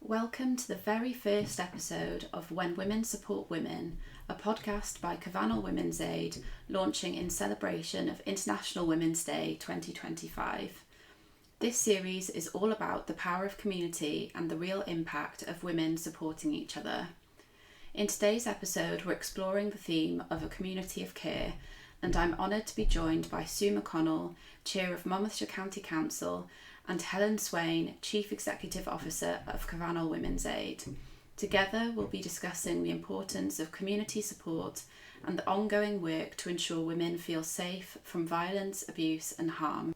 Welcome to the very first episode of When Women Support Women, a podcast by Cyfannol Women's Aid, launching in celebration of International Women's Day 2025. This series is all about the power of community and the real impact of women supporting each other. In today's episode, we're exploring the theme of a community of care, and I'm honoured to be joined by Su McConnell, Chair of Monmouthshire County Council, and Helen Swain, Chief Executive Officer of Cyfannol Women's Aid. Together, we'll be discussing the importance of community support and the ongoing work to ensure women feel safe from violence, abuse and harm.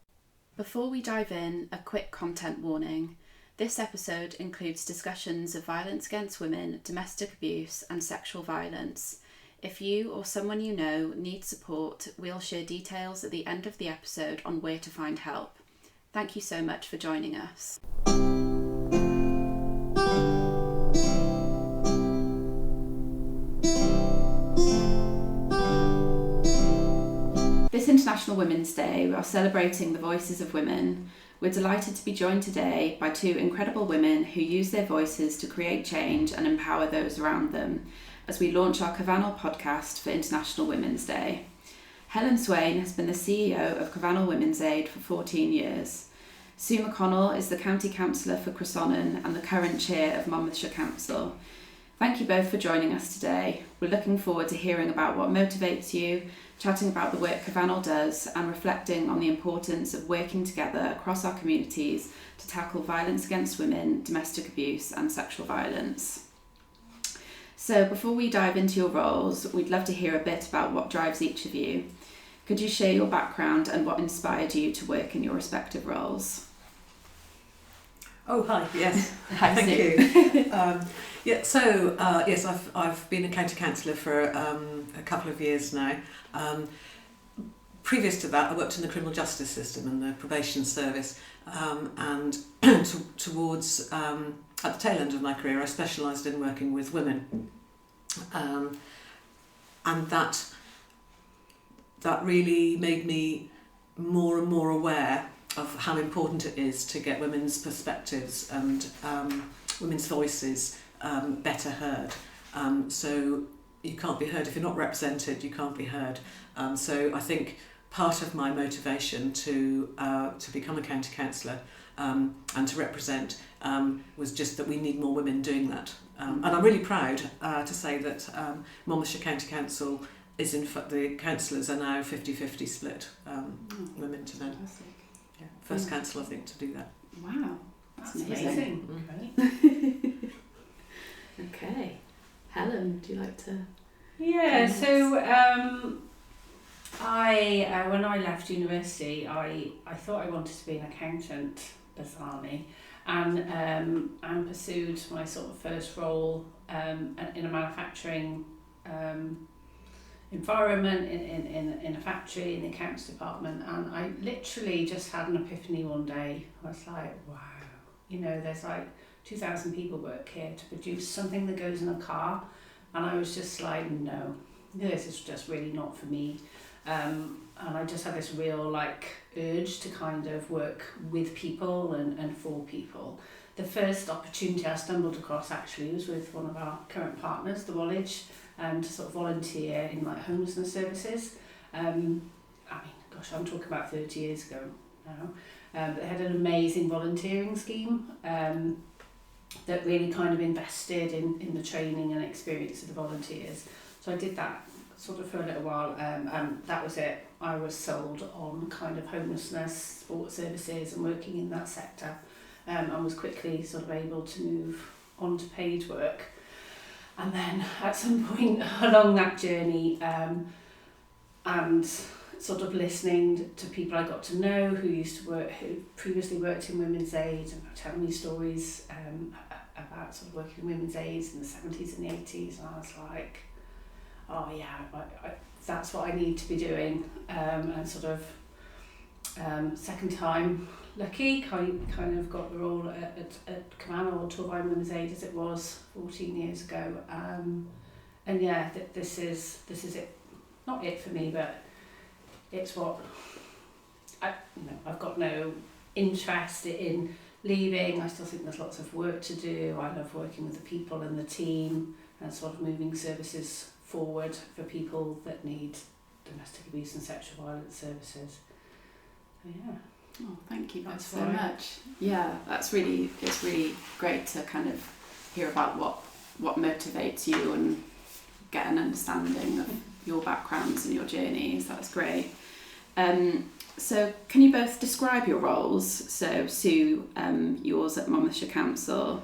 Before we dive in, a quick content warning. This episode includes discussions of violence against women, domestic abuse and sexual violence. If you or someone you know needs support, we'll share details at the end of the episode on where to find help. Thank you so much for joining us. This International Women's Day, we are celebrating the voices of women. We're delighted to be joined today by two incredible women who use their voices to create change and empower those around them as we launch our Cyfannol podcast for International Women's Day. Helen Swain has been the CEO of Cyfannol Women's Aid for 14 years. Su McConnell is the County Councillor for Cyfannol and the current Chair of Monmouthshire Council. Thank you both for joining us today. We're looking forward to hearing about what motivates you, chatting about the work Cyfannol does, and reflecting on the importance of working together across our communities to tackle violence against women, domestic abuse and sexual violence. So before we dive into your roles, we'd love to hear a bit about what drives each of you. Could you share your background and what inspired you to work in your respective roles? Oh, hi, yes. Hi, Thank you. Yes, I've been a county councillor for a couple of years now. Previous to that, I worked in the criminal justice system and the probation service, and towards at the tail end of my career, I specialised in working with women, and that really made me more and more aware of how important it is to get women's perspectives and women's voices better heard. So you can't be heard if you're not represented. You can't be heard. So I think part of my motivation to become a county councillor and to represent was just that we need more women doing that. And I'm really proud to say that Monmouthshire County Council is in fact, the councillors are now 50-50 split, women to men. Fantastic. Yeah, first council I think to do that. Wow, that's amazing. Mm. Okay. Helen, do you like to? Yeah, so I when I left university, I thought I wanted to be an accountant, bizarrely, and pursued my sort of first role in a manufacturing environment in a factory in the accounts department, and I literally just had an epiphany one day. I was like, wow, there's like 2,000 people work here to produce something that goes in a car, and I was just like, no, this is just really not for me. And I just had this real urge to kind of work with people and for people. The first opportunity I stumbled across actually was with one of our current partners, the Woolwich, to sort of volunteer in homelessness services. I'm talking about 30 years ago now. But they had an amazing volunteering scheme that really kind of invested in the training and experience of the volunteers. So I did that sort of for a little while, and that was it. I was sold on kind of homelessness, support services and working in that sector, and was quickly sort of able to move on to paid work. And then at some point along that journey, and sort of listening to people I got to know who previously worked in women's aid, and telling me stories about sort of working in women's aid in the 70s and the 80s, and I was like, oh yeah, that's what I need to be doing. And sort of second time lucky, kind of got the role at Cyfannol or Turbine Women's Aid as it was 14 years ago. And yeah, this is it. Not it for me, but it's what I've got no interest in leaving. I still think there's lots of work to do. I love working with the people and the team and sort of moving services forward for people that need domestic abuse and sexual violence services. So, yeah. Oh, thank you both That's so right. much. Yeah, it's really great to kind of hear about what motivates you and get an understanding of your backgrounds and your journeys. That's great. So can you both describe your roles? So Sue, yours at Monmouthshire Council,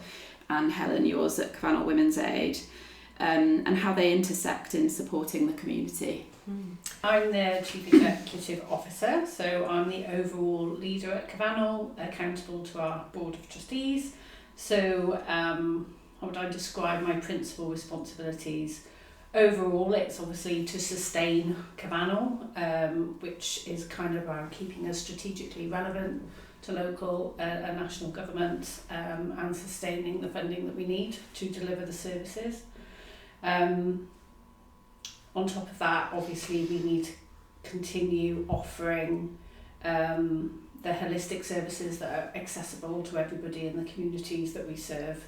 and Helen, yours at Cyfannol Women's Aid, and how they intersect in supporting the community. I'm the Chief Executive Officer, so I'm the overall leader at Cyfannol, accountable to our Board of Trustees. So how would I describe my principal responsibilities? Overall, it's obviously to sustain Cyfannol, which is kind of around keeping us strategically relevant to local and national government, and sustaining the funding that we need to deliver the services. On top of that, obviously, we need to continue offering the holistic services that are accessible to everybody in the communities that we serve,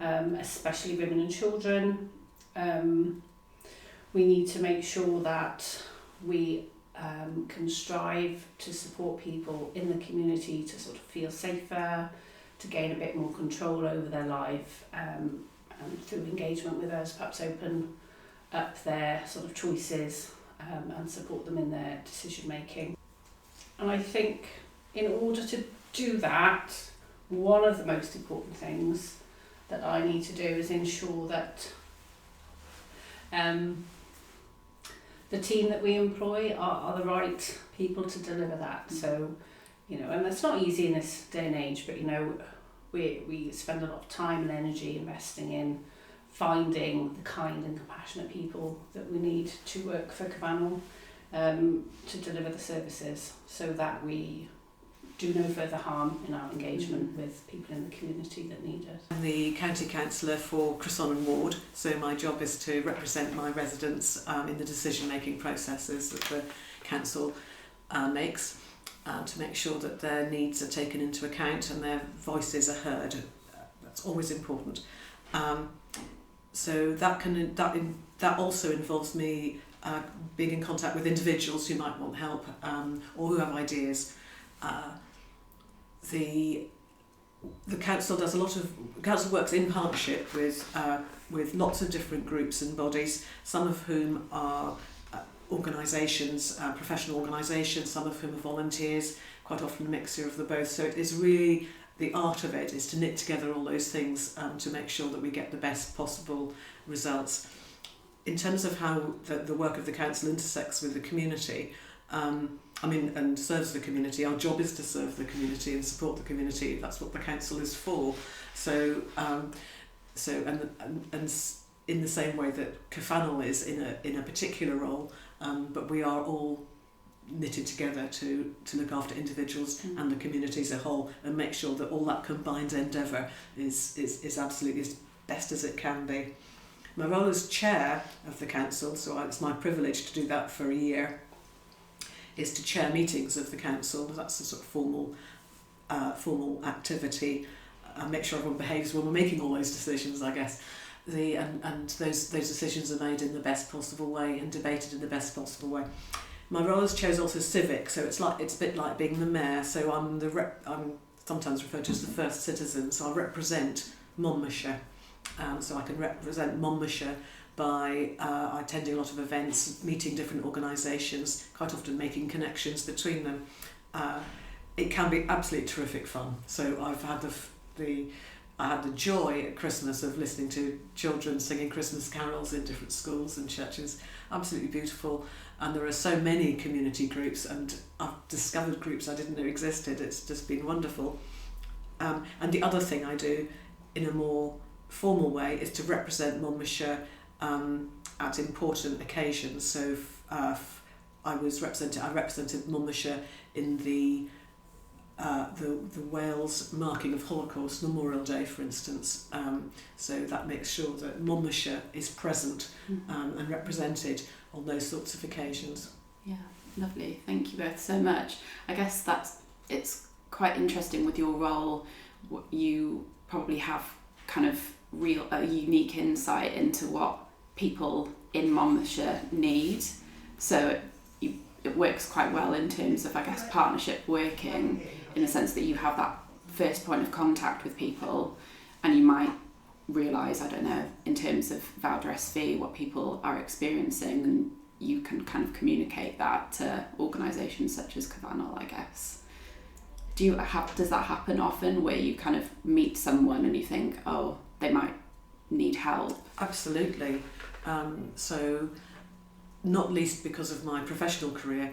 especially women and children. We need to make sure that we can strive to support people in the community to sort of feel safer, to gain a bit more control over their life, and through engagement with us, perhaps open up their sort of choices and support them in their decision making. And I think in order to do that, one of the most important things that I need to do is ensure that the team that we employ are the right people to deliver that. So, you know, and that's not easy in this day and age, but, you know, we spend a lot of time and energy investing in finding the kind and compassionate people that we need to work for Cyfannol, to deliver the services, so that we do no further harm in our engagement with people in the community that need it. I'm the County Councillor for Cyfannol Ward, so my job is to represent my residents in the decision-making processes that the council makes, to make sure that their needs are taken into account and their voices are heard. That's always important. So that also involves me being in contact with individuals who might want help, or who have ideas. The council does council works in partnership with lots of different groups and bodies, some of whom are organisations, professional organisations, some of whom are volunteers, quite often a mixture of the both. So it is really, the art of it is to knit together all those things to make sure that we get the best possible results. In terms of how the work of the council intersects with the community, and serves the community, our job is to serve the community and support the community. That's what the council is for. So and in the same way that Cyfannol is in a particular role, but we are all knitted together to look after individuals and the community as a whole, and make sure that all that combined endeavour is absolutely as best as it can be. My role as chair of the council, so it's my privilege to do that for a year, is to chair meetings of the council. That's a sort of formal activity. Make sure everyone behaves when we're making all those decisions, I guess. And those decisions are made in the best possible way and debated in the best possible way. My role as chair is also civic, so it's a bit like being the mayor. So I'm sometimes referred to as the first citizen. So I represent Monmouthshire. So I can represent Monmouthshire by attending a lot of events, meeting different organisations, quite often making connections between them. It can be absolutely terrific fun. So I've had I had the joy at Christmas of listening to children singing Christmas carols in different schools and churches. Absolutely beautiful. And there are so many community groups, and I've discovered groups I didn't know existed. It's just been wonderful. And the other thing I do in a more formal way is to represent Monmouthshire at important occasions. So I represented Monmouthshire in the Wales marking of Holocaust Memorial Day, for instance. So that makes sure that Monmouthshire is present and represented on those sorts of occasions. Yeah, lovely. Thank you both so much. I guess it's quite interesting with your role you probably have kind of a unique insight into what people in Monmouthshire need. So it works quite well in terms of, I guess, partnership working, in the sense that you have that first point of contact with people, and you might realise, I don't know, in terms of Voucher SV, what people are experiencing, and you can kind of communicate that to organisations such as Cyfannol, I guess. Does that happen often, where you kind of meet someone and you think, oh, they might need help? Absolutely. So, not least because of my professional career,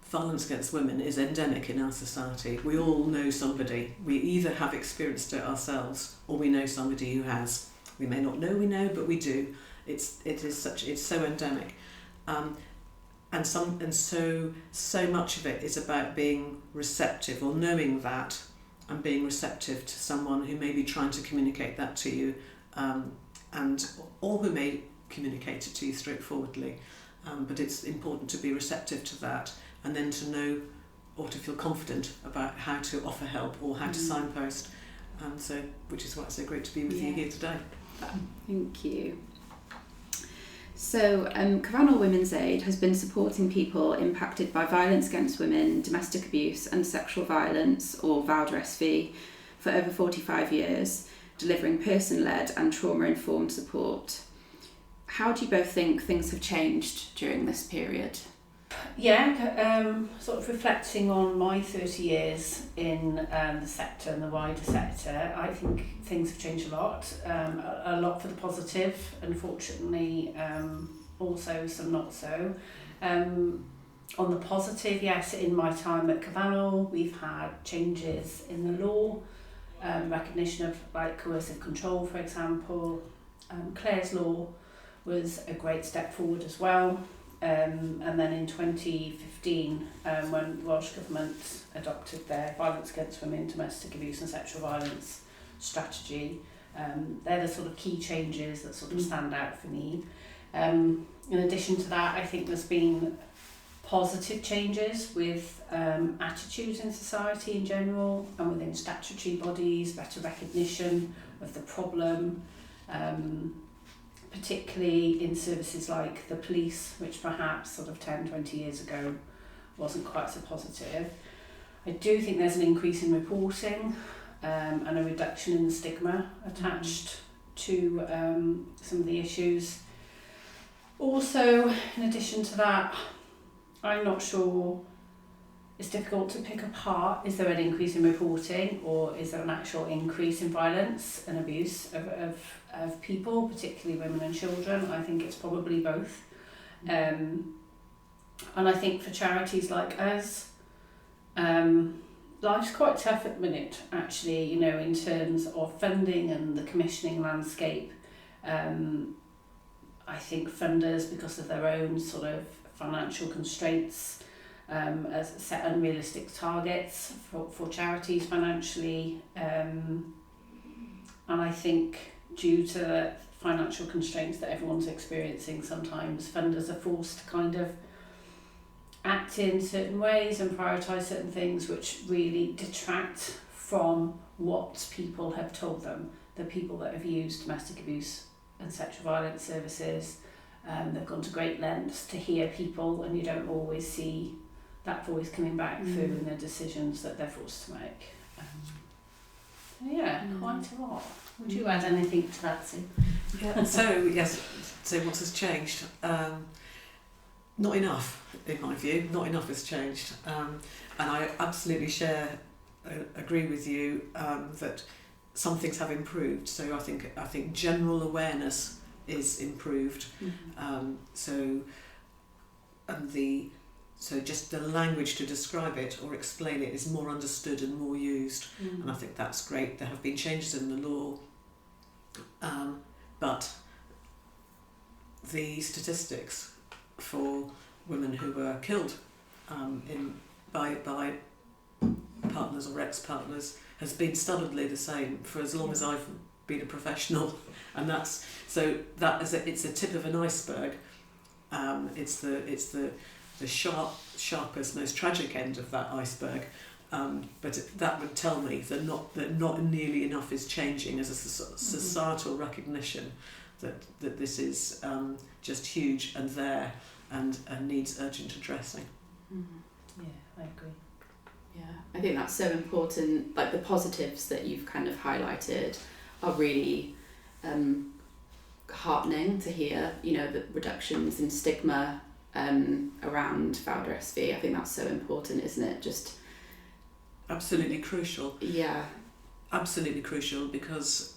violence against women is endemic in our society. We all know somebody. We either have experienced it ourselves, or we know somebody who has. We may not know we know, but we do. It's so endemic, and so much of it is about being receptive, or knowing that, and being receptive to someone who may be trying to communicate that to you, or who may communicate it to you straightforwardly. But it's important to be receptive to that, and then to know, or to feel confident about how to offer help or how to signpost. Which is why it's so great to be with you here today. Thank you. So, Cyfannol Women's Aid has been supporting people impacted by violence against women, domestic abuse and sexual violence, or Voucher SV, for over 45 years, delivering person-led and trauma-informed support. How do you both think things have changed during this period? Yeah, sort of reflecting on my 30 years in the sector and the wider sector, I think things have changed a lot for the positive, unfortunately, also some not so. On the positive, yes, in my time at Cyfannol, we've had changes in the law, recognition of like coercive control, for example. Clare's law was a great step forward as well. And then in 2015, when the Welsh Government adopted their violence against women, domestic abuse and sexual violence strategy, they're the sort of key changes that sort of stand out for me. In addition to that, I think there's been positive changes with attitudes in society in general and within statutory bodies, better recognition of the problem, particularly in services like the police, which perhaps sort of 10, 20 years ago wasn't quite so positive. I do think there's an increase in reporting and a reduction in the stigma attached to some of the issues. Also, in addition to that, I'm not sure, it's difficult to pick apart, is there an increase in reporting or is there an actual increase in violence and abuse of people, particularly women and children? I think it's probably both. And I think for charities like us, life's quite tough at the minute, actually, you know, in terms of funding and the commissioning landscape. I think funders, because of their own sort of financial constraints, as set unrealistic targets for charities financially, and I think due to the financial constraints that everyone's experiencing, sometimes funders are forced to kind of act in certain ways and prioritise certain things which really detract from what people have told them. The people that have used domestic abuse and sexual violence services, they've gone to great lengths to hear people, and you don't always see that voice coming back through in the decisions that they're forced to make. Quite a lot. Would you add anything to that, Sue? Yeah, so what has changed? Not enough, in my view. Not enough has changed. And I absolutely agree with you that some things have improved. So I think general awareness is improved. So just the language to describe it or explain it is more understood and more used, and I think that's great. There have been changes in the law, but the statistics for women who were killed by partners or ex-partners has been stubbornly the same for as long as I've been a professional, and it's a tip of an iceberg. It's the the sharpest, most tragic end of that iceberg. But that would tell me that not nearly enough is changing as a societal recognition that this is just huge and there and needs urgent addressing. Yeah, I agree. Yeah, I think that's so important. Like the positives that you've kind of highlighted are really heartening to hear, you know, the reductions in stigma around Fowler SV. I think that's so important, isn't it? Just absolutely crucial. Yeah. Absolutely crucial, because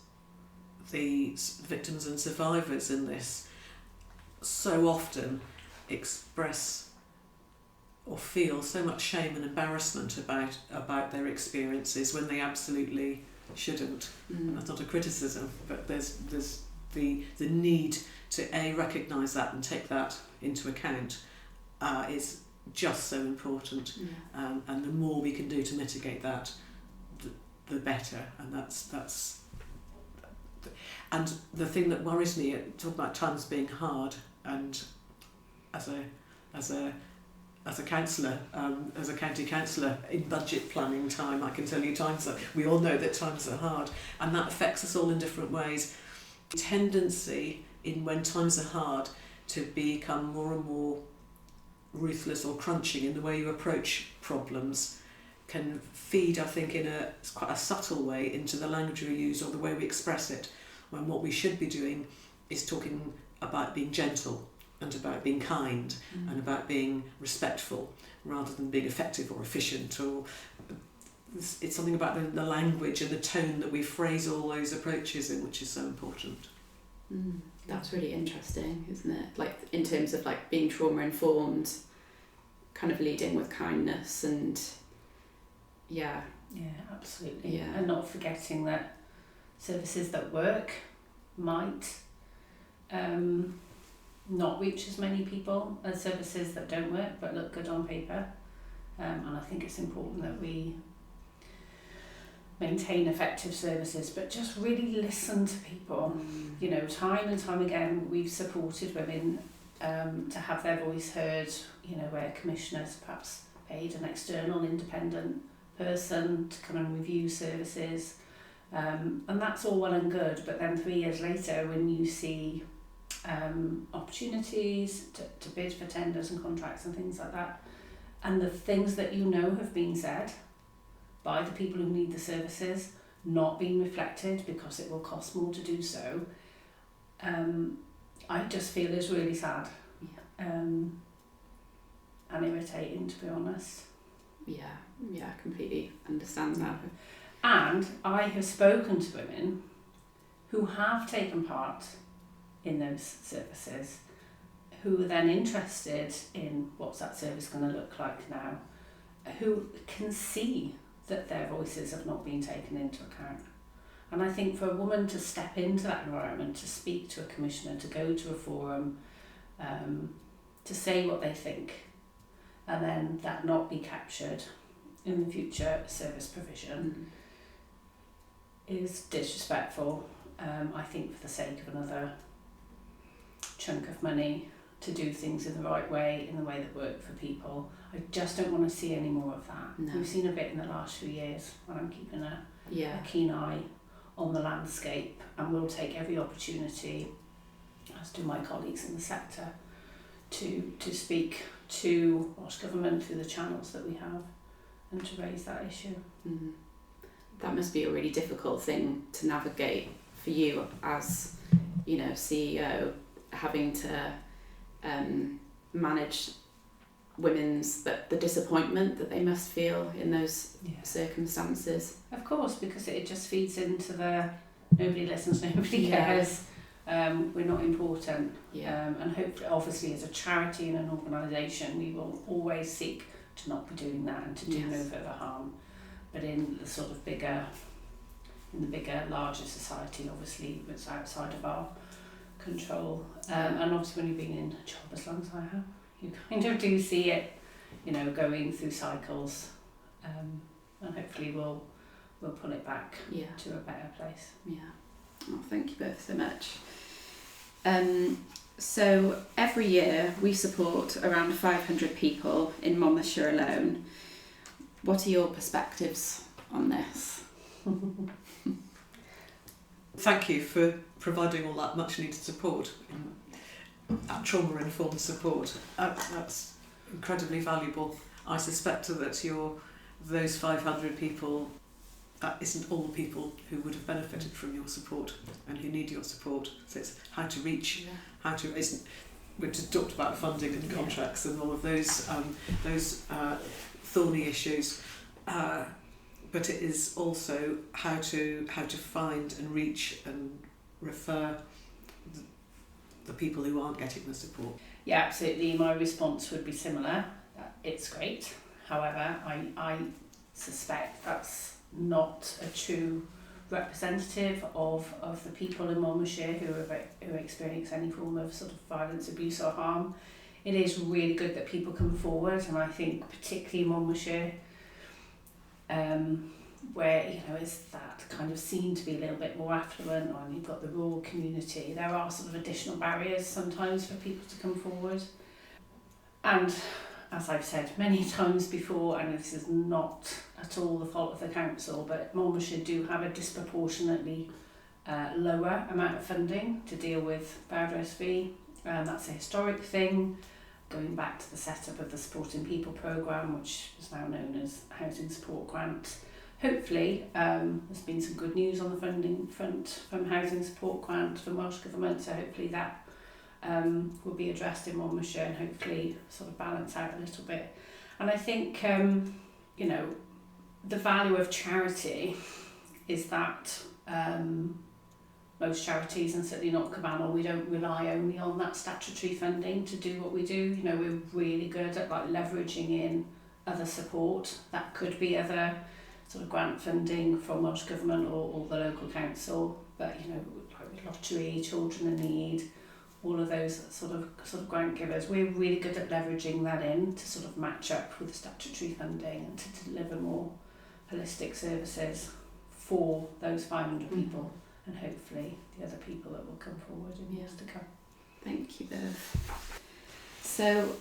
the victims and survivors in this so often express or feel so much shame and embarrassment about their experiences when they absolutely shouldn't. And that's not a criticism, but there's the need to recognise that and take that into account is just so important. And the more we can do to mitigate that, the better. And that's and the thing that worries me, talk about times being hard, and as a councillor, as a county councillor in budget planning time, I can tell you we all know that times are hard, and that affects us all in different ways. Tendency in when times are hard to become more and more ruthless or crunching in the way you approach problems can feed, I think, in quite a subtle way into the language we use or the way we express it, when what we should be doing is talking about being gentle and about being kind and about being respectful rather than being effective or efficient. Or it's something about the language and the tone that we phrase all those approaches in, which is so important. That's really interesting, isn't it? Like in terms of like being trauma informed, kind of leading with kindness and yeah, absolutely. Yeah. And not forgetting that services that work might not reach as many people as services that don't work but look good on paper, and I think it's important that we maintain effective services but just really listen to people. You know, time and time again we've supported women to have their voice heard, you know, where commissioners perhaps paid an external independent person to come and review services, and that's all well and good, but then 3 years later when you see opportunities to bid for tenders and contracts and things like that, and the things that you know have been said by the people who need the services not being reflected because it will cost more to do so, I just feel is really sad. And irritating, to be honest. Yeah, I completely understand that. And I have spoken to women who have taken part in those services, who are then interested in what's that service going to look like now, who can see that their voices have not been taken into account. And I think for a woman to step into that environment, to speak to a commissioner, to go to a forum, to say what they think, and then that not be captured in the future service provision is disrespectful. I think for the sake of another chunk of money to do things in the right way, in the way that work for people. I just don't want to see any more of that. No. We've seen a bit in the last few years, and I'm keeping a keen eye on the landscape, and we'll take every opportunity, as do my colleagues in the sector, to speak to Welsh Government through the channels that we have and to raise that issue. That must be a really difficult thing to navigate for you as, you know, CEO, having to manage women's the disappointment that they must feel in those circumstances. Of course, because it just feeds into the nobody listens, nobody cares, we're not important. And hopefully, obviously, as a charity and an organisation, we will always seek to not be doing that and to do no further harm. But in the sort of bigger, larger society, obviously, it's outside of our control. And obviously, when you've been in a job as long as I have, you kind of do see it, you know, going through cycles, and hopefully we'll pull it back to a better place. Oh, thank you both so much. So every year we support around 500 people in Monmouthshire alone. What are your perspectives on this? Thank you for providing all that much needed support, that trauma-informed support. That's incredibly valuable. I suspect that those 500 people, that isn't all the people who would have benefited from your support and who need your support. So it's how to reach, we just talked about funding and contracts and all of those thorny issues, but it is also how to find and reach and refer the people who aren't getting the support. Yeah, absolutely. My response would be similar. It's great. However, I suspect that's not a true representative of the people in Monmouthshire who experience any form of sort of violence, abuse or harm. It is really good that people come forward, and I think particularly in Monmouthshire, where it's that kind of seen to be a little bit more affluent, and you've got the rural community, there are sort of additional barriers sometimes for people to come forward. And as I've said many times before, and this is not at all the fault of the council, but Monmouthshire do have a disproportionately lower amount of funding to deal with biodiversity, and that's a historic thing, going back to the setup of the Supporting People programme, which is now known as Housing Support Grant. Hopefully, there's been some good news on the funding front from Housing Support Grant from Welsh Government, so hopefully that will be addressed in Monmouthshire and hopefully sort of balance out a little bit. And I think, the value of charity is that most charities, and certainly not Cyfannol, we don't rely only on that statutory funding to do what we do. We're really good at leveraging in other support. That could be other sort of grant funding from Welsh Government or the local council, but like lottery, children in need, all of those sort of grant givers, we're really good at leveraging that in to sort of match up with the statutory funding and to deliver more holistic services for those 500 people and hopefully the other people that will come forward in years to come. Thank you both. So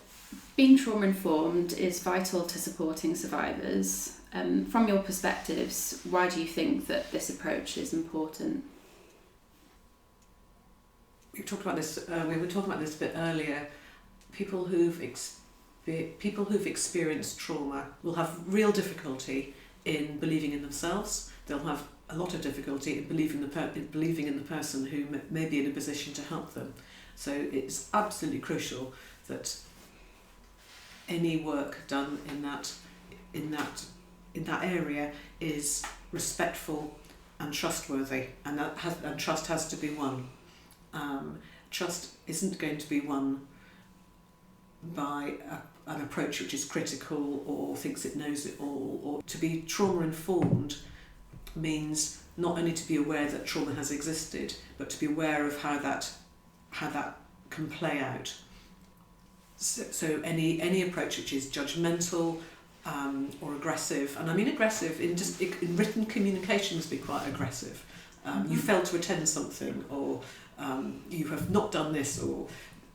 being trauma informed is vital to supporting survivors. From your perspectives, why do you think that this approach is important? We were talking about this a bit earlier. People who've experienced trauma will have real difficulty in believing in themselves. They'll have a lot of difficulty in believing in the person who may be in a position to help them. So it's absolutely crucial that any work done in that area is respectful and trustworthy, and trust has to be won. Trust isn't going to be won by an approach which is critical or thinks it knows it all. Or to be trauma informed means not only to be aware that trauma has existed, but to be aware of how that can play out. So any approach which is judgmental or aggressive, and I mean aggressive in written communication must be quite aggressive. You failed to attend something, or you have not done this, or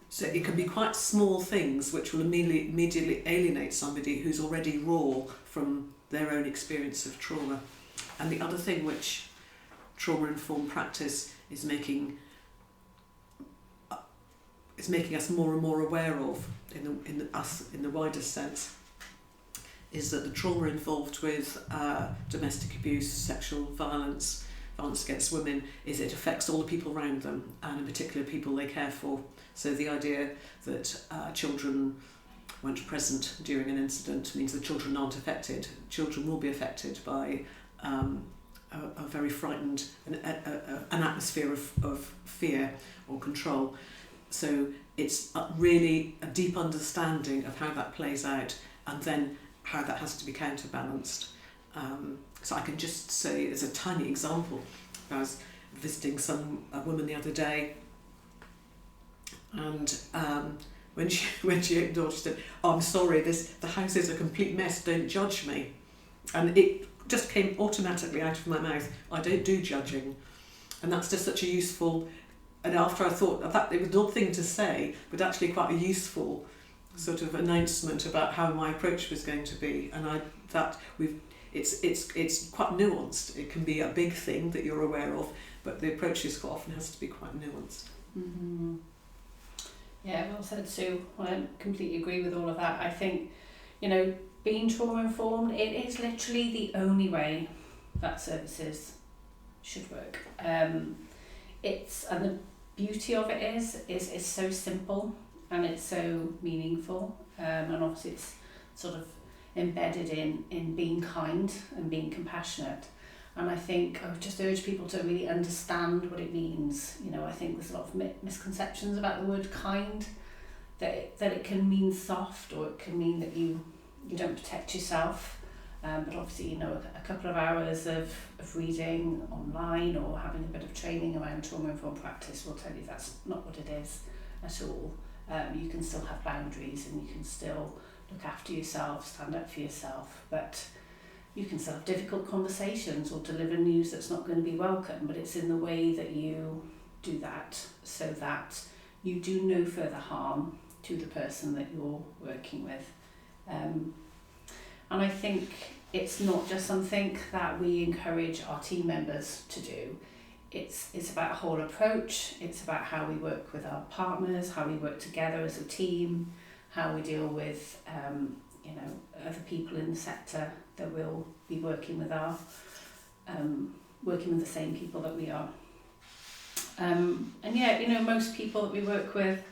so it can be quite small things which will immediately alienate somebody who's already raw from their own experience of trauma. And the other thing which trauma-informed practice is making us more and more aware of in the wider sense is that the trauma involved with domestic abuse, sexual violence against women, is it affects all the people around them, and in particular people they care for. So the idea that children weren't present during an incident means the children aren't affected. Children will be affected by a very frightened, an atmosphere of fear or control. So it's really a deep understanding of how that plays out, and then how that has to be counterbalanced. So I can just say, as a tiny example, I was visiting a woman the other day, and when she opened the door, she said, "Oh, I'm sorry, the house is a complete mess, don't judge me." And it just came automatically out of my mouth, I don't do judging. And that's just such a useful and after I thought that it was an odd thing to say, but actually quite a useful sort of announcement about how my approach was going to be, and it's quite nuanced. It can be a big thing that you're aware of, but the approach is quite often has to be quite nuanced. Mm-hmm. Yeah, well said, Sue. I completely agree with all of that. I think, being trauma informed, it is literally the only way that services should work. And the beauty of it is so simple and it's so meaningful. And obviously it's sort of embedded in being kind and being compassionate. And I think I would just urge people to really understand what it means. I think there's a lot of misconceptions about the word kind, that it can mean soft, or it can mean that you don't protect yourself. But obviously, a couple of hours of reading online or having a bit of training around trauma-informed practice will tell you that's not what it is at all. You can still have boundaries and you can still look after yourself, stand up for yourself, but you can still have difficult conversations or deliver news that's not going to be welcome, but it's in the way that you do that so that you do no further harm to the person that you're working with. And I think it's not just something that we encourage our team members to do. It's about a whole approach. It's about how we work with our partners, how we work together as a team, how we deal with other people in the sector that will be working with working with the same people that we are. Most people that we work with,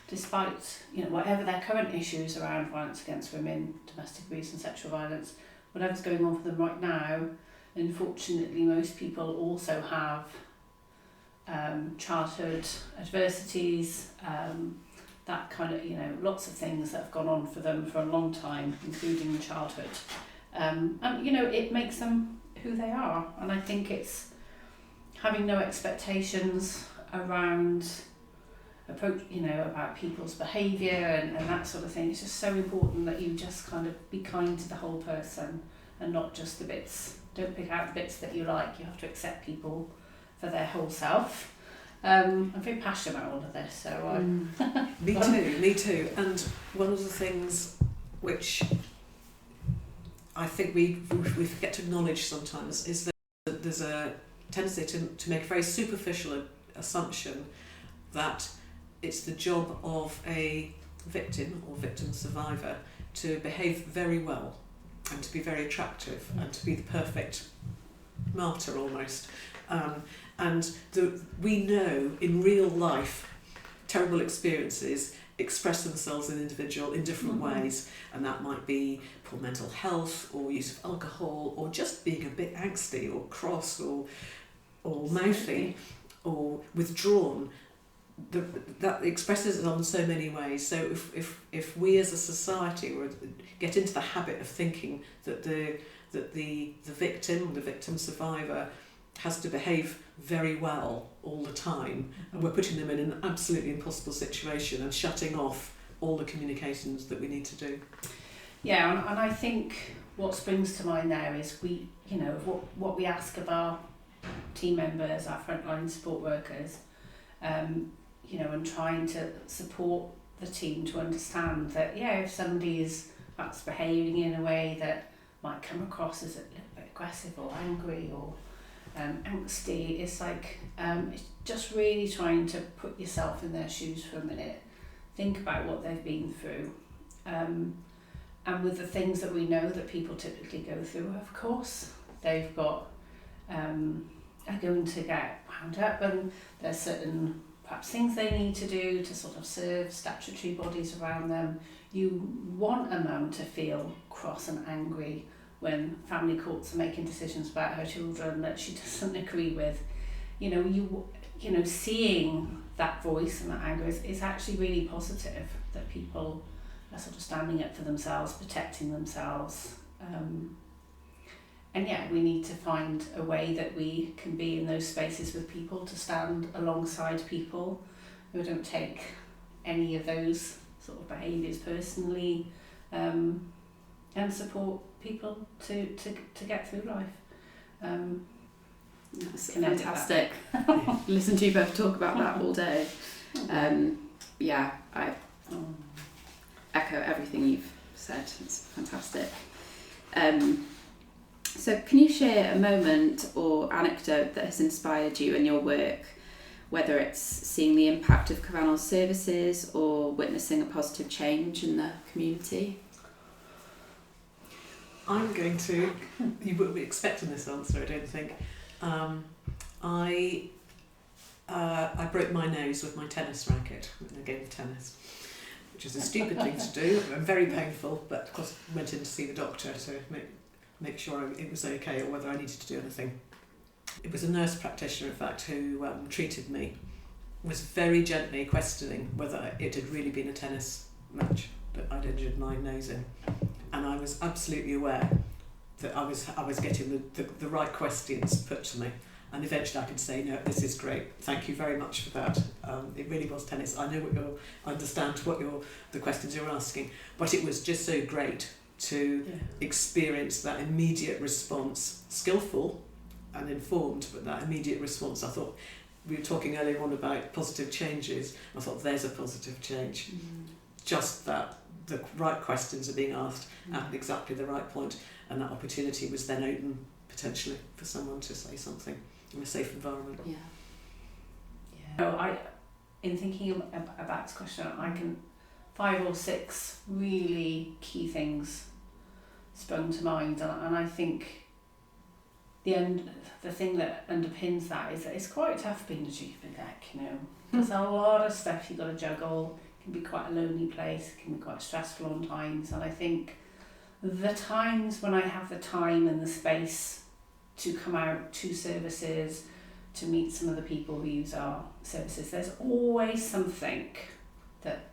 despite whatever their current issues around violence against women, domestic abuse and sexual violence, whatever's going on for them right now, unfortunately most people also have childhood adversities, that kind of, lots of things that have gone on for them for a long time, including childhood. It makes them who they are. And I think it's having no expectations around approach, about people's behaviour and that sort of thing. It's just so important that you just kind of be kind to the whole person and not just the bits. Don't pick out the bits that you like. You have to accept people for their whole self. I'm very passionate about all of this, so Me too. And one of the things which I think we forget to acknowledge sometimes is that there's a tendency to make a very superficial assumption that it's the job of a victim or victim survivor to behave very well and to be very attractive and to be the perfect martyr almost. We know in real life terrible experiences express themselves in individual in different ways, and that might be poor mental health or use of alcohol or just being a bit angsty or cross or mouthy or withdrawn. That expresses it on so many ways. So if we as a society get into the habit of thinking that the victim survivor has to behave very well all the time, and we're putting them in an absolutely impossible situation and shutting off all the communications that we need to do. Yeah, and I think what springs to mind there is what we ask of our team members, our frontline support workers, and trying to support the team to understand that, if somebody is perhaps behaving in a way that might come across as a little bit aggressive or angry or angsty, it's it's just really trying to put yourself in their shoes for a minute, think about what they've been through, and with the things that we know that people typically go through, of course they've got are going to get wound up, and there's certain perhaps things they need to do to sort of serve statutory bodies around them. You want a mum to feel cross and angry when family courts are making decisions about her children that she doesn't agree with. Seeing that voice and that anger is actually really positive, that people are sort of standing up for themselves, protecting themselves. We need to find a way that we can be in those spaces with people, to stand alongside people who don't take any of those sort of behaviours personally, and support people to get through life. That's Can edit fantastic. Listen to you both talk about that all day. Yeah, I echo everything you've said. It's fantastic. So can you share a moment or anecdote that has inspired you in your work, whether it's seeing the impact of Cyfannol's services or witnessing a positive change in the community? I'm going to, you wouldn't be expecting this answer, I don't think. I broke my nose with my tennis racket in a game of tennis, which is a stupid thing to do and very painful, but of course went in to see the doctor to make sure it was okay or whether I needed to do anything. It was a nurse practitioner, in fact, who treated me, was very gently questioning whether it had really been a tennis match that I'd injured my nose in. And I was absolutely aware that I was getting the right questions put to me. And eventually I could say, no, this is great. Thank you very much for that. It really was tennis. I know I understand the questions you're asking, but it was just so great to experience that immediate response, skillful and informed, but that immediate response. I thought, we were talking earlier on about positive changes. I thought, there's a positive change. Just that the right questions are being asked at exactly the right point, and that opportunity was then open potentially for someone to say something in a safe environment. In thinking about this question, I can 5 or 6 really key things sprung to mind, and I think the thing that underpins that is that it's quite tough being a chief exec, you know. There's a lot of stuff you've got to juggle. It can be quite a lonely place, it can be quite stressful on times, and I think the times when I have the time and the space to come out to services, to meet some of the people who use our services, there's always something that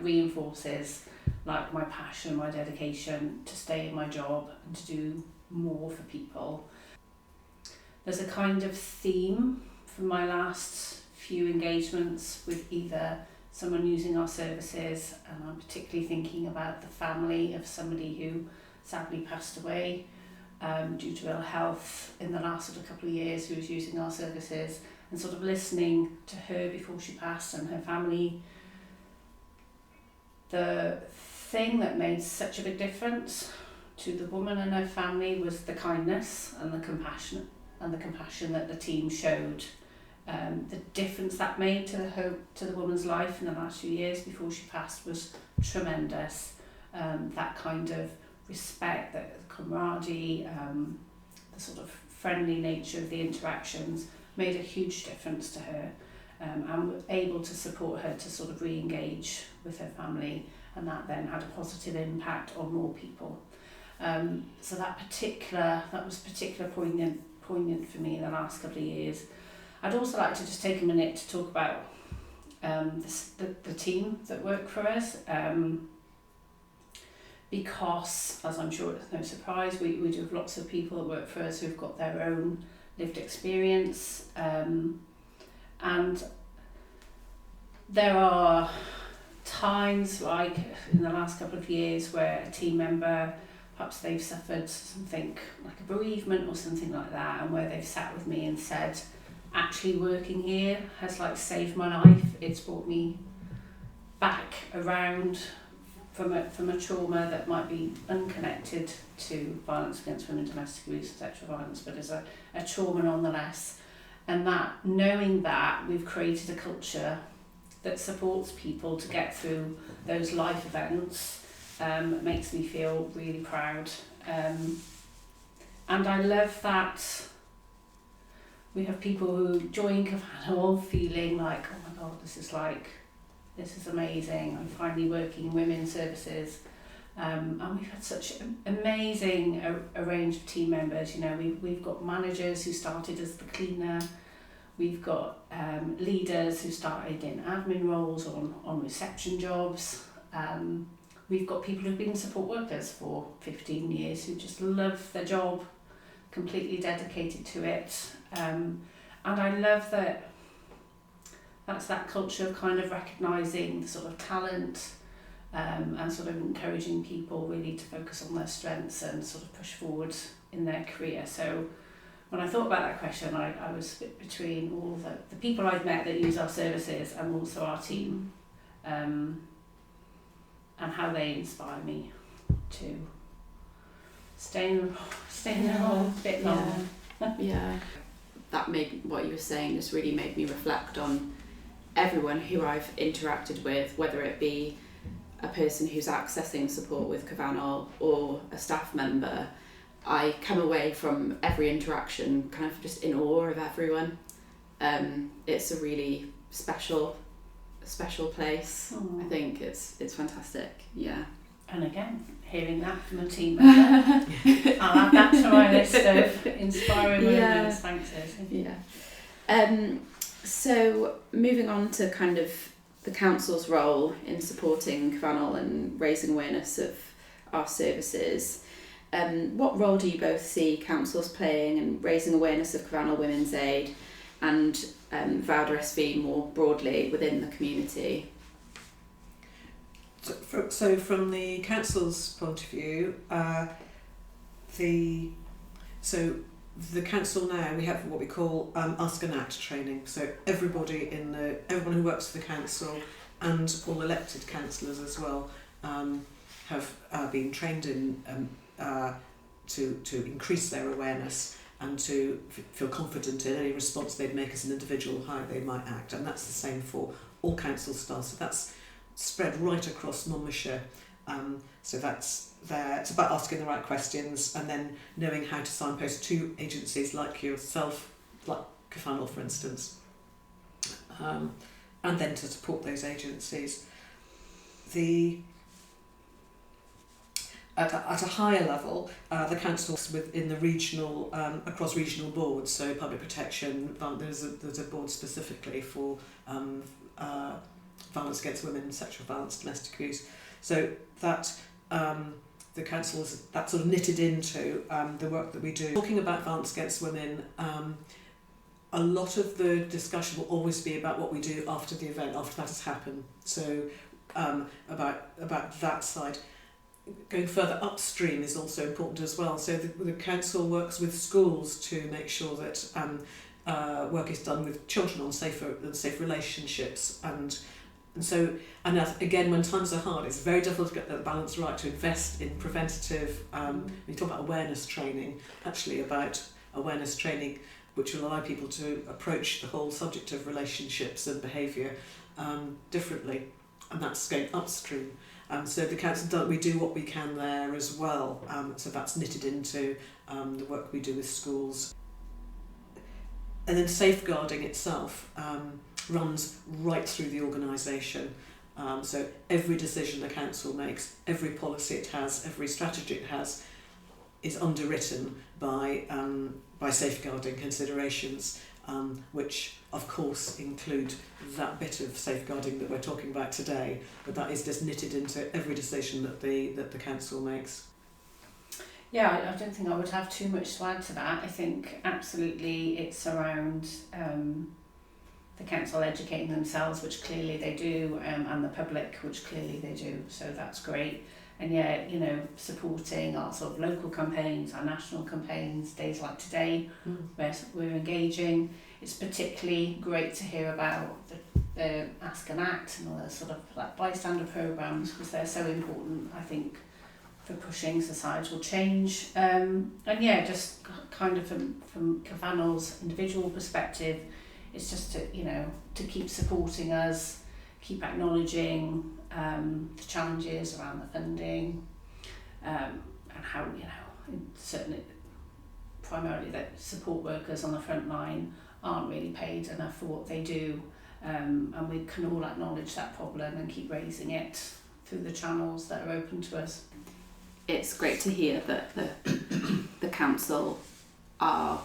reinforces my passion, my dedication to stay in my job and to do more for people. There's a kind of theme from my last few engagements with either someone using our services, and I'm particularly thinking about the family of somebody who sadly passed away due to ill health in the last sort of couple of years, who was using our services, and sort of listening to her before she passed and her family. The thing that made such a big difference to the woman and her family was the kindness and the compassion that the team showed. The difference that made to the woman's life in the last few years before she passed was tremendous. That kind of respect, the camaraderie, the sort of friendly nature of the interactions made a huge difference to her, and were able to support her to sort of re-engage with her family, and that then had a positive impact on more people. So that was particularly poignant for me in the last couple of years. I'd also like to just take a minute to talk about the team that work for us, because, as I'm sure it's no surprise, we do have lots of people that work for us who've got their own lived experience, and there are times like in the last couple of years where a team member, perhaps they've suffered something like a bereavement or something like that, and where they've sat with me and said, actually working here has saved my life. It's brought me back around from a trauma that might be unconnected to violence against women, domestic abuse, sexual violence, but as a trauma nonetheless. And that, knowing that we've created a culture that supports people to get through those life events, makes me feel really proud. And I love that we have people who join Cyfannol feeling like, oh my God, this is amazing. I'm finally working in women's services. And we've had such amazing a range of team members. You know, we've got managers who started as the cleaner. We've got leaders who started in admin roles on reception jobs. We've got people who've been support workers for 15 years who just love their job, completely dedicated to it. And I love that that's that culture of kind of recognising the sort of talent, and sort of encouraging people really to focus on their strengths and sort of push forward in their career. So when I thought about that question, I was split between all the people I've met that use our services and also our team, and how they inspire me to stay in the role a bit longer. Yeah. That made what you were saying just really made me reflect on everyone who I've interacted with, whether it be a person who's accessing support with Cyfannol or a staff member. I come away from every interaction kind of just in awe of everyone. It's a really special place. I think it's fantastic. Yeah. And again, hearing that from a team member, I'll add that to my list of inspiring moments. Thanks, Ursula. Yeah. So moving on to kind of the council's role in supporting Cyfannol and raising awareness of our services. What role do you both see councils playing in raising awareness of Cyfannol Women's Aid and VAUDA SV more broadly within the community? So from the council's point of view, the council now, we have what we call Ask and Act training. So everyone who works for the council and all elected councillors as well have been trained in to increase their awareness and to feel confident in any response they'd make as an individual, how they might act. And that's the same for all council staff. So that's spread right across Monmouthshire. So that's there. It's about asking the right questions and then knowing how to signpost to agencies like yourself, like Cyfannol for instance, and then to support those agencies. At a higher level, the council's within the regional, across regional boards, so public protection, there's a board specifically for violence against women, sexual violence, domestic abuse. So that the council is that sort of knitted into the work that we do. Talking about violence against women, a lot of the discussion will always be about what we do after the event, after that has happened. So about that side. Going further upstream is also important as well. So the council works with schools to make sure that work is done with children on safe relationships and again, when times are hard, it's very difficult to get that balance right, to invest in preventative, when you talk about awareness training, actually about awareness training which will allow people to approach the whole subject of relationships and behaviour differently, and that's going upstream. So the council, we do what we can there as well, so that's knitted into the work we do with schools. And then safeguarding itself runs right through the organisation. So every decision the council makes, every policy it has, every strategy it has is underwritten by safeguarding considerations, which of course include that bit of safeguarding that we're talking about today, but that is just knitted into every decision that the council makes. Yeah, I don't think I would have too much to add to that. I think absolutely it's around the council educating themselves, which clearly they do, and the public, which clearly they do, so that's great. And yeah, you know, supporting our sort of local campaigns, our national campaigns, days like today, where we're engaging. It's particularly great to hear about the Ask and Act and all those sort of like bystander programmes, because they're so important, I think, for pushing societal change. And yeah, just kind of from Cyfannol's individual perspective, it's just to keep supporting us, keep acknowledging the challenges around the funding, and how, certainly primarily that support workers on the front line aren't really paid enough for what they do, and we can all acknowledge that problem and keep raising it through the channels that are open to us. It's great to hear that the council are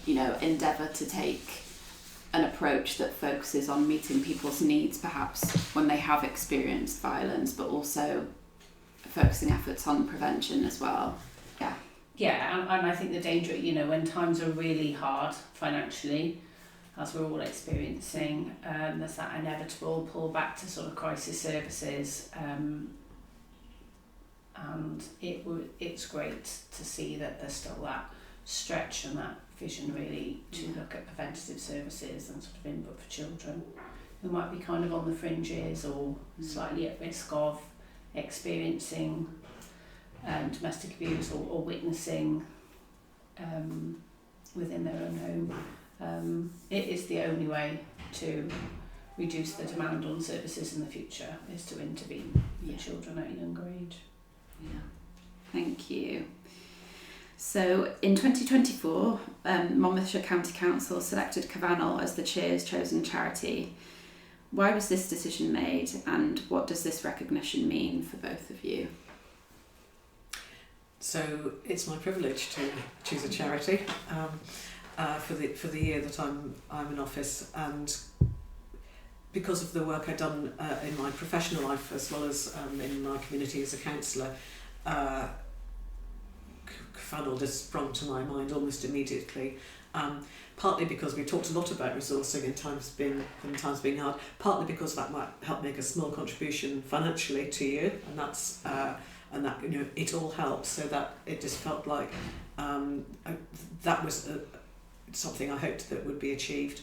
endeavour to take an approach that focuses on meeting people's needs, perhaps when they have experienced violence, but also focusing efforts on prevention as well. Yeah, and I think the danger, when times are really hard financially, as we're all experiencing, there's that inevitable pull back to sort of crisis services, and it's great to see that there's still that stretch and that vision really to look at preventative services and sort of input for children who might be kind of on the fringes or slightly at risk of experiencing domestic abuse or witnessing within their own home. It is the only way to reduce the demand on services in the future, is to intervene for children at a younger age. Yeah, thank you. So in 2024, Monmouthshire County Council selected Cyfannol as the chair's chosen charity. Why was this decision made, and what does this recognition mean for both of you? So it's my privilege to choose a charity for the year that I'm in office, and because of the work I've done in my professional life as well as in my community as a councillor, Cyfannol just sprung to my mind almost immediately. Partly because we talked a lot about resourcing and times being hard. Partly because that might help make a small contribution financially to you, and that it all helps. So that it just felt like that was something I hoped that would be achieved.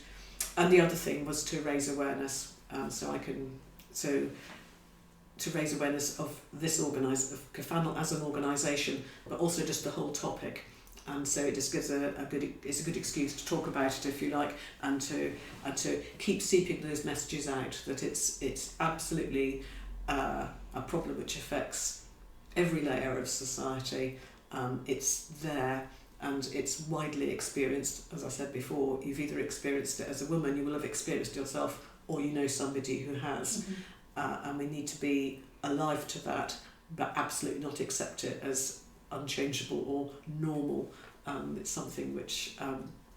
And the other thing was to raise awareness, to raise awareness of of Cyfannol as an organisation, but also just the whole topic. And so it just gives it's a good excuse to talk about it, if you like, and to keep seeping those messages out that it's absolutely a problem which affects every layer of society. It's there. And it's widely experienced. As I said before, you've either experienced it as a woman, you will have experienced it yourself, or you know somebody who has. And we need to be alive to that, but absolutely not accept it as unchangeable or normal. It's something which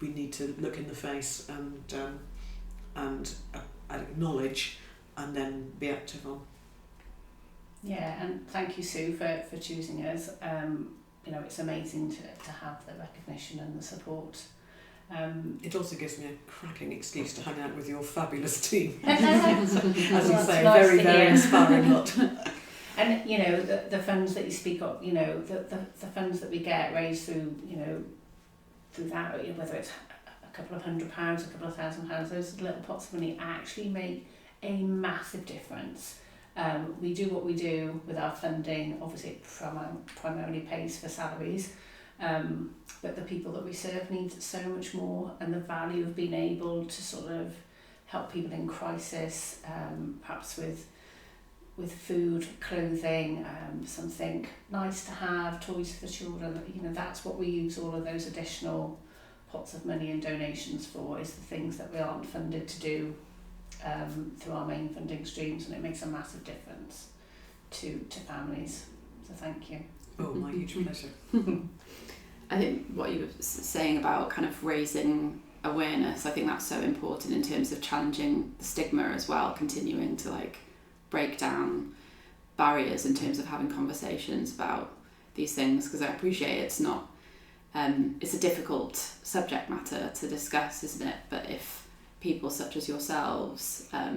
we need to look in the face and acknowledge, and then be active on. Yeah, and thank you, Sue, for choosing us. It's amazing to have the recognition and the support. It also gives me a cracking excuse to hang out with your fabulous team. As you say, very, very inspiring lot. And, the funds that you speak of, the funds that we get raised through that, whether it's a couple of £100, a couple of £1,000, those little pots of money actually make a massive difference. We do what we do with our funding. Obviously it primarily pays for salaries, but the people that we serve need so much more, and the value of being able to sort of help people in crisis, perhaps with food, clothing, something nice to have, toys for children, that's what we use all of those additional pots of money and donations for, is the things that we aren't funded to do through our main funding streams, and it makes a massive difference to families. So thank you. Oh, my huge pleasure. I think what you were saying about kind of raising awareness, I think that's so important in terms of challenging the stigma as well, continuing to break down barriers in terms of having conversations about these things, because I appreciate it's not it's a difficult subject matter to discuss, isn't it? But if people such as yourselves are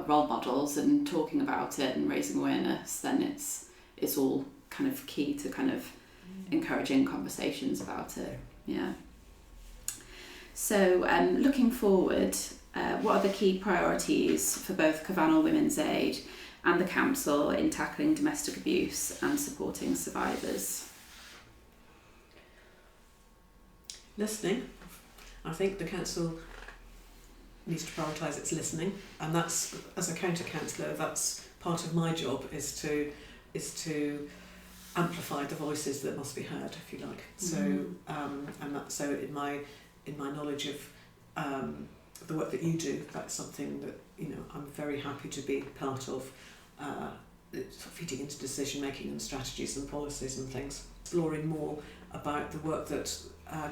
role models and talking about it and raising awareness, then it's all kind of key to kind of encouraging conversations about it. Yeah. So looking forward, what are the key priorities for both Cyfannol Women's Aid and the Council in tackling domestic abuse and supporting survivors? Listening. I think the Council needs to prioritise its listening, and that's, as a county councillor, that's part of my job, is to amplify the voices that must be heard, if you like. So in my knowledge of the work that you do, that's something that I'm very happy to be part of, feeding into decision making and strategies and policies and things, exploring more about the work that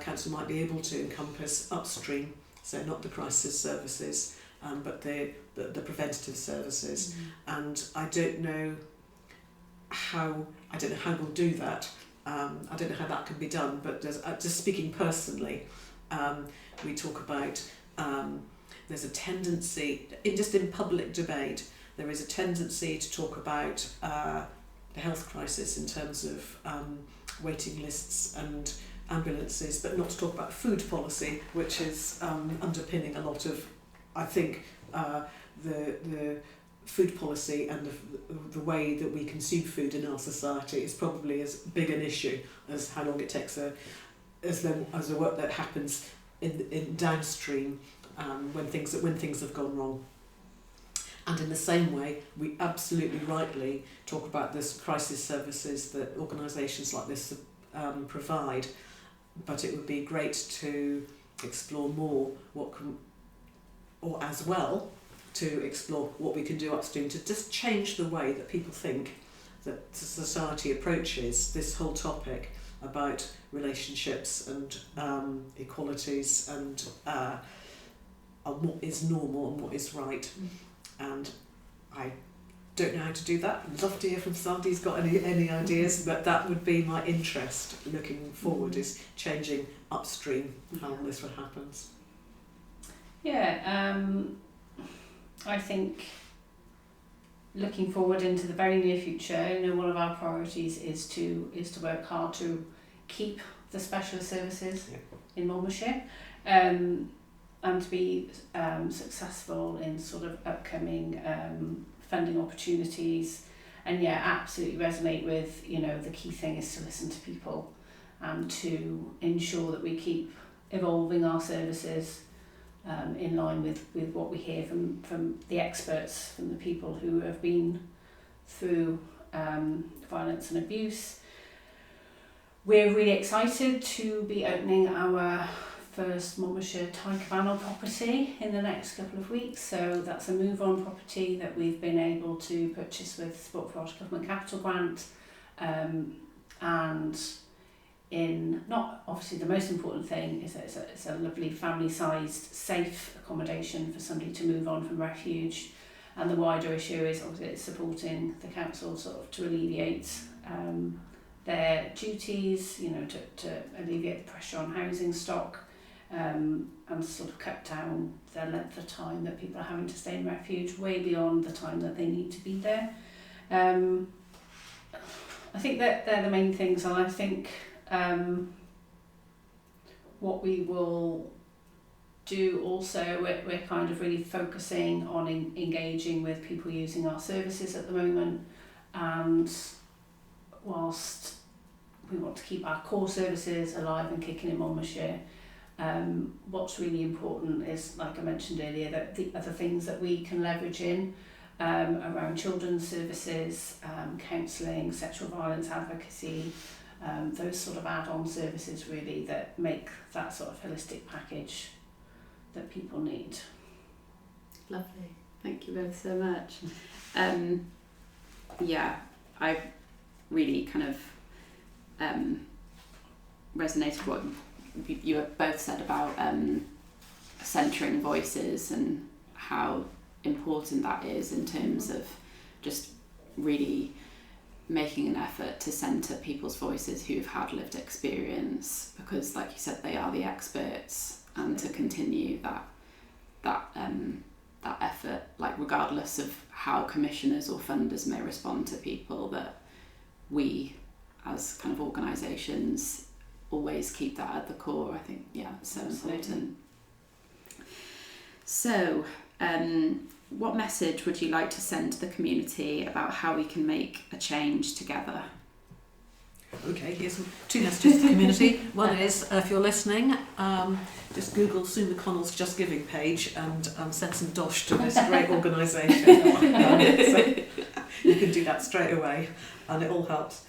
council might be able to encompass upstream. So not the crisis services, but the preventative services. And I don't know how we'll do that. I don't know how that can be done. But just speaking personally, we talk about there's a tendency in public debate. There is a tendency to talk about the health crisis in terms of waiting lists and ambulances, but not to talk about food policy, which is underpinning a lot of, I think, the food policy and the way that we consume food in our society is probably as big an issue as how long it takes as the work that happens in downstream when things have gone wrong. And in the same way, we absolutely rightly talk about this crisis services that organisations like this provide, but it would be great to explore more to explore what we can do upstream to just change the way that people think that society approaches this whole topic about relationships and equalities and what is normal and what is right. And I don't know how to do that. I'd love to hear from somebody who's got any ideas, but that would be my interest looking forward, is changing upstream how all this happens. Yeah, I think looking forward into the very near future, one of our priorities is to work hard to keep the specialist services in Monmouthshire, and to be successful in sort of upcoming funding opportunities. And absolutely resonate with, the key thing is to listen to people and to ensure that we keep evolving our services in line with what we hear from the experts, from the people who have been through violence and abuse. We're really excited to be opening our first Monmouthshire Cyfannol property in the next couple of weeks. So that's a move-on property that we've been able to purchase with Support for Welsh Government Capital Grant, and in not obviously the most important thing is that it's a lovely family-sized safe accommodation for somebody to move on from refuge, and the wider issue is obviously it's supporting the council sort of to alleviate their duties, to alleviate the pressure on housing stock, and sort of cut down the length of time that people are having to stay in refuge way beyond the time that they need to be there. I think that they're the main things, and I think what we will do also, we're kind of really focusing on engaging with people using our services at the moment, and whilst we want to keep our core services alive and kicking in Monmouthshire, what's really important is, like I mentioned earlier, that the other things that we can leverage in around children's services, counselling, sexual violence advocacy, those sort of add-on services really that make that sort of holistic package that people need. Lovely, thank you both so much. I really kind of resonated what you have both said about centering voices and how important that is in terms of just really making an effort to centre people's voices who've had lived experience, because like you said, they are the experts, and to continue that effort, like regardless of how commissioners or funders may respond to people, that we as kind of organisations always keep that at the core. I think it's so important. So what message would you like to send to the community about how we can make a change together? Okay, here's two messages to the community. One is, if you're listening, just Google Su McConnell's Just Giving page and send some dosh to this great organisation. So you can do that straight away, and it all helps,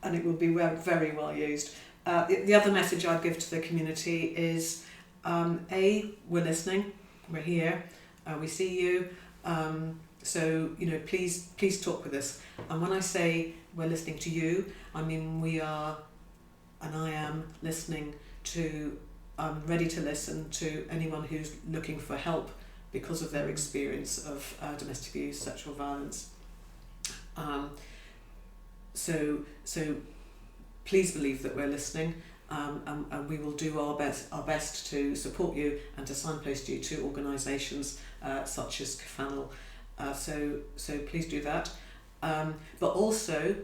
and it will be very well used. The other message I'd give to the community is, we're listening, we're here, we see you, so please talk with us. And when I say we're listening to you, I mean we are, and I am listening to, ready to listen to anyone who's looking for help because of their experience of domestic abuse, sexual violence. So please believe that we're listening, and we will do our best to support you and to signpost you to organisations such as Cyfannol. So please do that. But also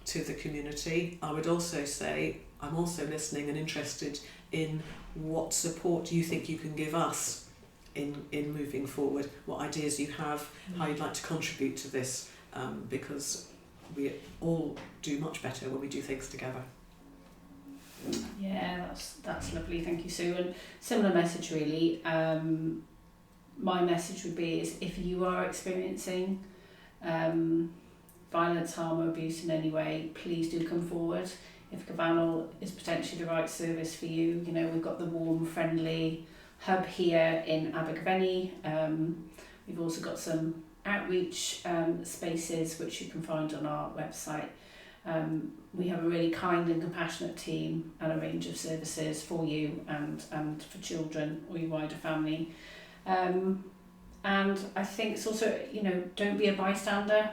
to the community, I would also say I'm also listening and interested in what support you think you can give us in moving forward, what ideas you have, how you'd like to contribute to this, because we all do much better when we do things together. Yeah, that's lovely. Thank you, Sue. And similar message really. My message would be is if you are experiencing violence, harm or abuse in any way, please do come forward. If Cyfannol is potentially the right service for you, we've got the warm, friendly hub here in Abergavenny. We've also got some outreach spaces which you can find on our website. We have a really kind and compassionate team and a range of services for you and for children or your wider family. And I think it's also, don't be a bystander,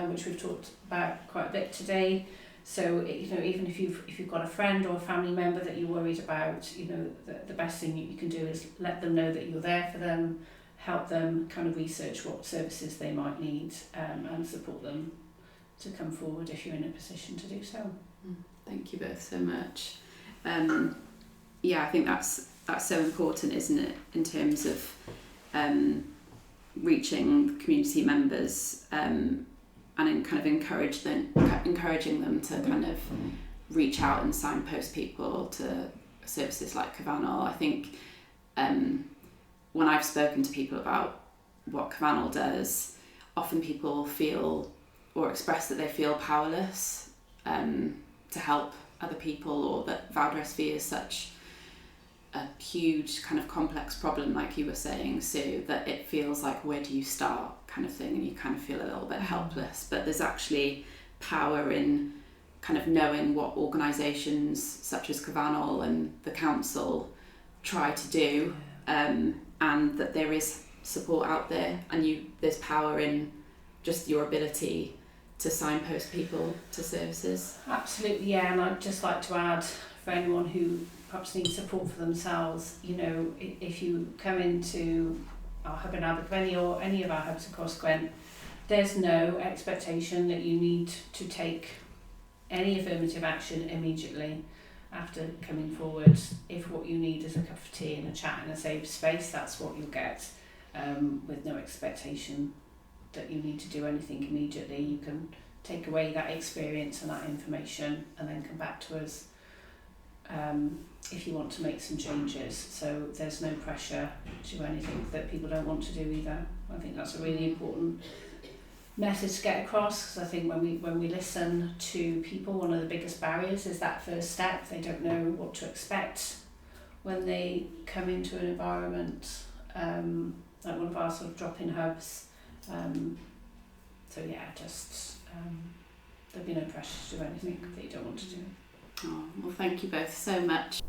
which we've talked about quite a bit today. So, even if you've got a friend or a family member that you're worried about, the best thing you can do is let them know that you're there for them, help them kind of research what services they might need, and support them to come forward if you're in a position to do so. Thank you both so much. I think that's so important, isn't it, in terms of reaching community members and kind of encouraging them to kind of reach out and signpost people to services like Cyfannol. I think when I've spoken to people about what Cyfannol does, often people feel or express that they feel powerless to help other people, or that vowed-rest-fee is such a huge kind of complex problem, like you were saying, Sue, that it feels like, where do you start kind of thing, and you kind of feel a little bit helpless. But there's actually power in kind of knowing what organisations such as Cyfannol and the council try to do, and that there is support out there, and there's power in just your ability to signpost people to services. Absolutely, yeah. And I'd just like to add, for anyone who perhaps needs support for themselves, if you come into our hub in Abergavenny or any of our hubs across Gwent, there's no expectation that you need to take any affirmative action immediately after coming forward. If what you need is a cup of tea and a chat in a safe space, that's what you'll get, with no expectation that you need to do anything immediately. You can take away that experience and that information and then come back to us if you want to make some changes. So there's no pressure to do anything that people don't want to do either. I think that's a really important message to get across, because I think when we listen to people, one of the biggest barriers is that first step. They don't know what to expect when they come into an environment like one of our sort of drop-in hubs. There'll be no pressure to do anything that you don't want to do. Oh, well, thank you both so much.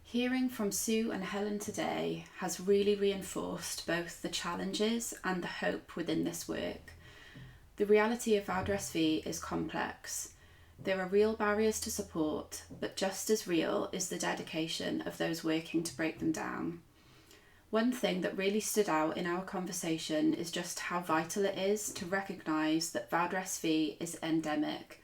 Hearing from Sue and Helen today has really reinforced both the challenges and the hope within this work. The reality of vowed-rest-fee is complex. There are real barriers to support, but just as real is the dedication of those working to break them down. One thing that really stood out in our conversation is just how vital it is to recognise that vowed-rest-fee is endemic.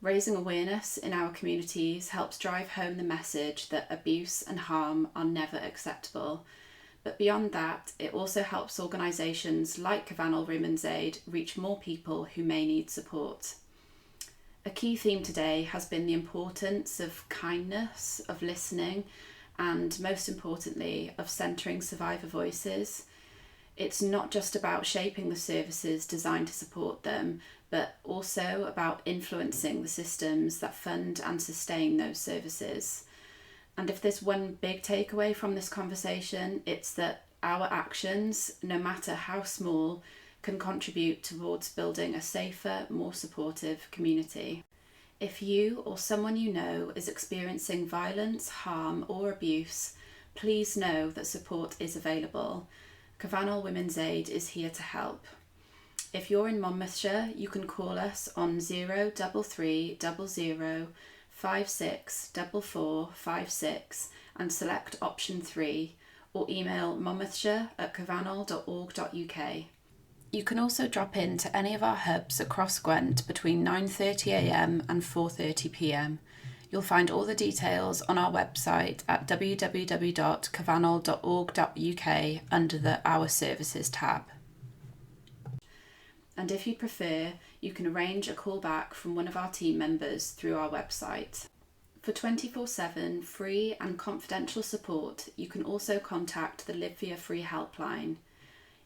Raising awareness in our communities helps drive home the message that abuse and harm are never acceptable. But beyond that, it also helps organisations like Cyfannol Women's Aid reach more people who may need support. A key theme today has been the importance of kindness, of listening, and most importantly, of centering survivor voices. It's not just about shaping the services designed to support them, but also about influencing the systems that fund and sustain those services. And if there's one big takeaway from this conversation, it's that our actions, no matter how small, can contribute towards building a safer, more supportive community. If you or someone you know is experiencing violence, harm or abuse, please know that support is available. Cyfannol Women's Aid is here to help. If you're in Monmouthshire, you can call us on 03300 564456 and select option 3, or email monmouthshire@cyfannol.org.uk. You can also drop in to any of our hubs across Gwent between 9:30am and 4:30pm. You'll find all the details on our website at www.cyfannol.org.uk under the Our Services tab. And if you prefer, you can arrange a call back from one of our team members through our website. For 24/7 free and confidential support, you can also contact the Live Via Free helpline.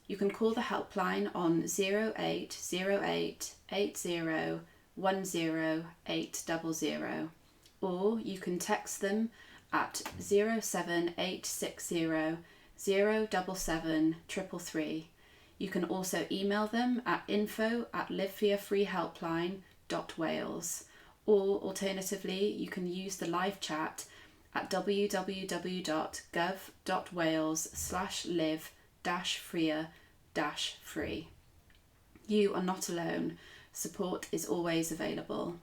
You can call the helpline on 0808 80 10800, or you can text them at 07860 077 333. You can also email them at info@liveviafreehelpline.wales, or alternatively you can use the live chat at www.gov.wales/live-freer-free. You are not alone. Support is always available.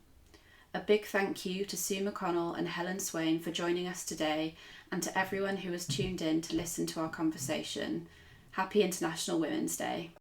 A big thank you to Su McConnell and Helen Swain for joining us today, and to everyone who has tuned in to listen to our conversation. Happy International Women's Day.